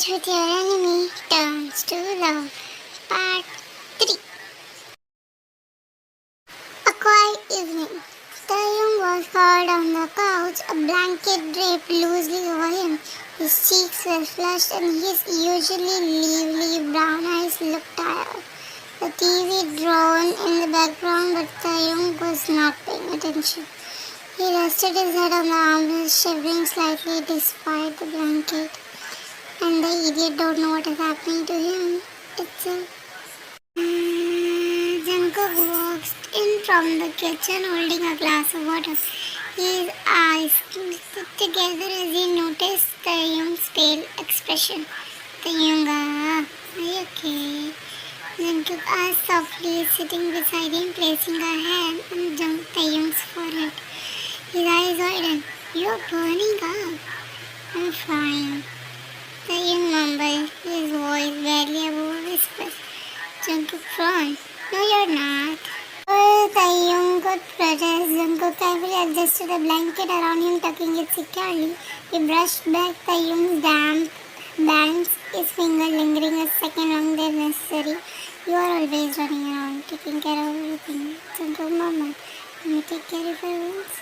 marriage with your enemy turns to love. Part 3. A quiet evening. Taehyung was curled on the couch, a blanket draped loosely over him. His cheeks were flushed and his usually lively brown eyes looked tired. The TV droned in the background, but Taehyung was not paying attention. He rested his head on the armrest, shivering slightly despite the blanket. And the idiot don't know what is happening to him. Jungkook walks in from the kitchen holding a glass of water. His eyes clicked together as he noticed Taehyung's pale expression. Taehyung, are you okay? Jungkook asked softly, sitting beside him, placing a hand on Taehyung's forehead. His eyes widened. You're burning up. I'm fine. Taehyung mumbled, his voice barely above a whisper. Jungkook frowned. No, you're not. Oh, Taehyung could protest. Jungkook carefully adjusted the blanket around him, tucking it securely. He brushed back Taehyung's damp bangs, his finger lingering a second longer than necessary. You are always running around, taking care of everything. Jungkook murmured, let me take care of your wounds.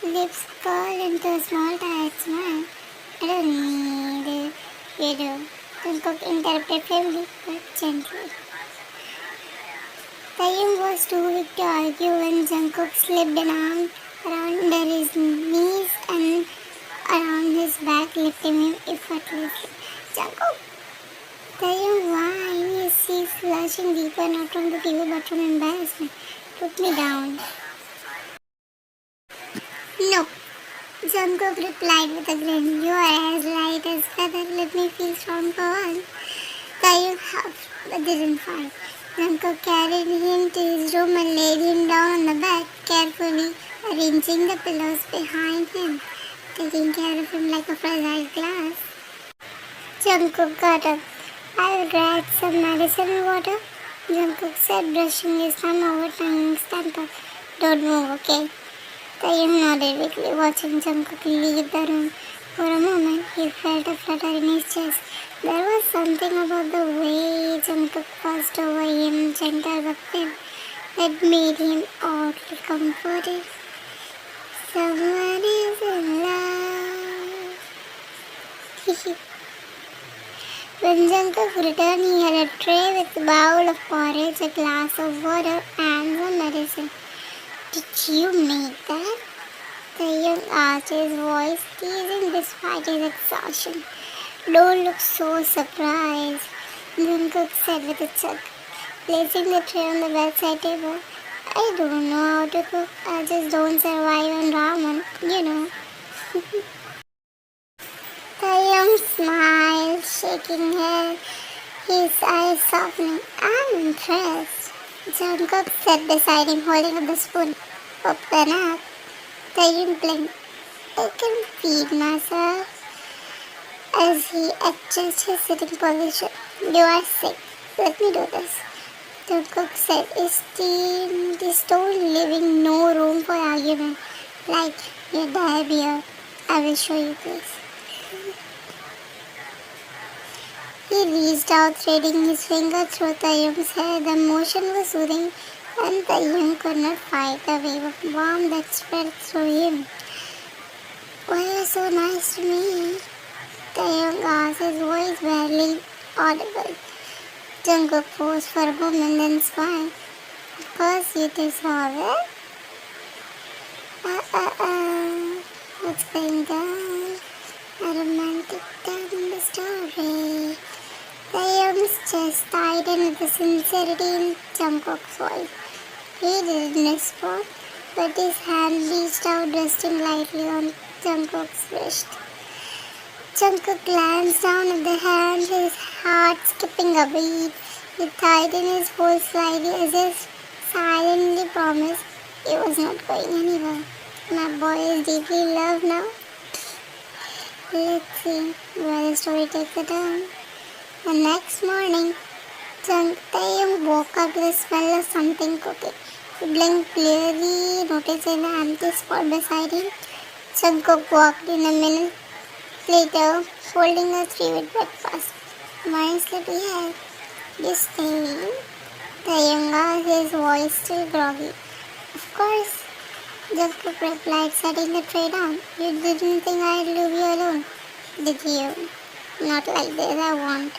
Lips curled into a small tired smile. I don't need it. You do. Jungkook interrupted firmly but gently. Taehyung was too weak to argue when Jungkook slipped an arm around his knees and around his back, lifting him effortlessly. Jungkook! Taehyung whined, his cheeks flushing deeper, not from the fever but from embarrassment. Put me down. No. Jungkook replied with a grin. You are as light as feather. Let me feel strong for once. Taehyung huffed but didn't fight. Jungkook carried him to his room and laid him down on the bed, carefully arranging the pillows behind him, taking care of him like a fragile glass. Jungkook got up. I'll grab some medicine and water, Jungkook said, brushing his thumb over Taehyung's temple. Don't move, okay? Taehyung nodded weakly, watching Jungkook leave the room. For a moment, he felt a flutter in his chest. There was something about the way Jungkook passed over him, gentle but firm, that made him oddly comforted. Someone is in love. When Jungkook returned, he had a tray with a bowl of porridge, a glass of water, and some medicine. Did you make that? Taehyung asked, his voice teasing despite his exhaustion. Don't look so surprised, Jungkook said with a chuck, placing the tray on the bedside table. I don't know how to cook. I just don't survive on ramen, you know. Taehyung smiled, shaking his eyes softening. I'm impressed, Jungkook said beside him, holding up the spoon. Open up. Taehyung blinked. I can feed myself. As he adjusted his sitting position. You are sick. Let me do this, Kook said, his tone leaving no room for argument. Like your diarrhea. I will show you, please. He reached out, threading his finger through Taehyung's hair. The motion was soothing, and Taehyung could not fight the wave of warmth that spread through him. Why are you so nice to me? Taehyung asked, his voice barely audible. Jungkook paused for a moment, then smiled. Because you deserve it? What's going down? A romantic turn in the story. Taehyung's chest tightened with the sincerity in Jungkook's voice. He didn't respond, but his hand reached out, resting lightly on Jungkook's wrist. Jungkook glanced down at the hand, his heart skipping a beat. He tightened his hold slightly as if silently promised he was not going anywhere. My boy is deeply loved now. Let's see where the story takes a turn. The next morning, Taehyung woke up to the smell of something cooking. He blinked clearly, noticing the empty spot beside him. Jungkook walked in a minute, Later, folding her favorite breakfast. My sleepy head. You staying? Taehyung asked, his voice still groggy. Of course. Jungkook replied, setting the tray down. You didn't think I'd leave you alone, did you? Not like this, I won't.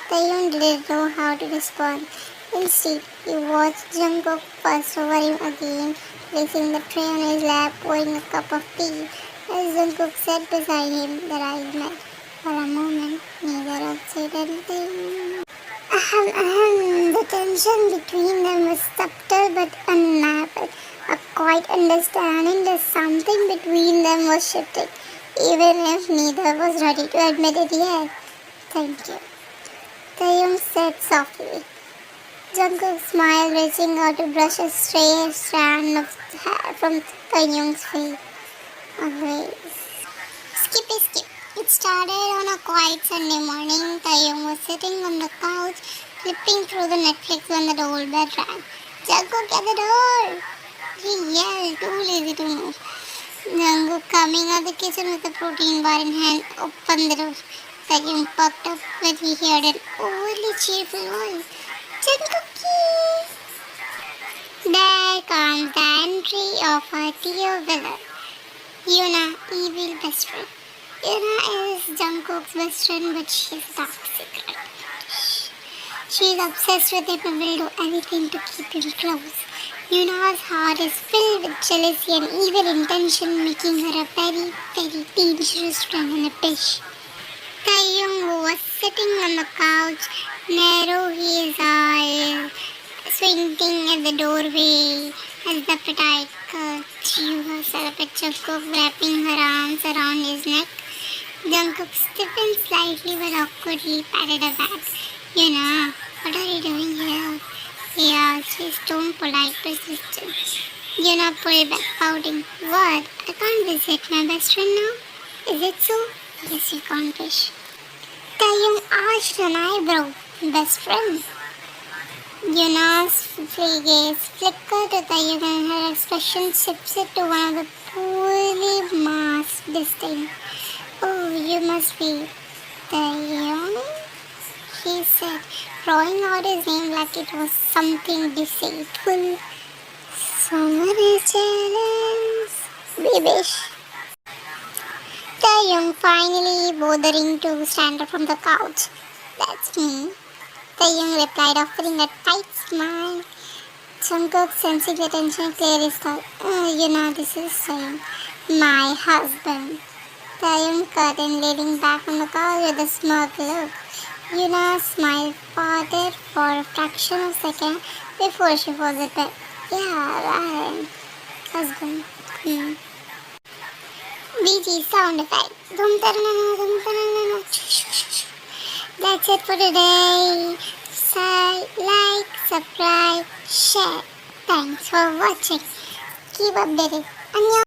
Taehyung didn't know how to respond. Instead, he watched Jungkook fuss over him again, placing the tray on his lap, pouring a cup of tea. As Jungkook sat beside him, their eyes met. For a moment, neither of said anything. The tension between them was subtle but unraveled. A quiet understanding that something between them was shifting, even if neither was ready to admit it yet. Thank you, Taehyung said softly. Jungkook smiled, reaching out to brush a stray strand of hair from Taehyung's face. Always. Skip. It started on a quiet Sunday morning. Taehyung was sitting on the couch, flipping through the Netflix when the doorbell rang. Jungkook at the door! He yelled, too lazy to move. Jungkook, coming out of the kitchen with a protein bar in hand, opened the door. Taehyung perked up when he heard an overly cheerful voice. Jungkook! There comes the entry of a dear villain. Yuna, evil best friend. Yuna is Jungkook's best friend, but she's toxic. She's obsessed with him and will do anything to keep him close. Yuna's heart is filled with jealousy and evil intention, making her a very, very dangerous friend and a bitch. Taehyung, who was sitting on the couch, narrowed his eyes, squinting at the doorway as the petite threw herself at Jungkook, wrapping her arms around his neck. Jungkook stiffened slightly but awkwardly patted her back. Yuna, what are you doing here? He asked, his tone polite persistent. Yuna pulled back, pouting. What? I can't visit my best friend now? Is it so? Yes, you can't wish. Taehyung arched an eyebrow. Best friend? Yuna's gaze flickered to Taehyung and her expression shifted to one of the poorly masked disdain. Oh, you must be Taehyung? He said, drawing out his name like it was something deceitful. Someone is jealous. Babish. Taehyung finally bothering to stand up from the couch. That's me. Taehyung replied, offering a tight smile. Jungkook, sensing the tension, cleared his throat. This is Taehyung, my husband. Taehyung curtained, leaning back on the couch with a smirk look. Yuna smiled, parted for a fraction of a second before she was at bed. Yeah, right. Husband. BG sound effect. That's it for today. Like, subscribe, share. Thanks for watching. Keep updated. Annyeong.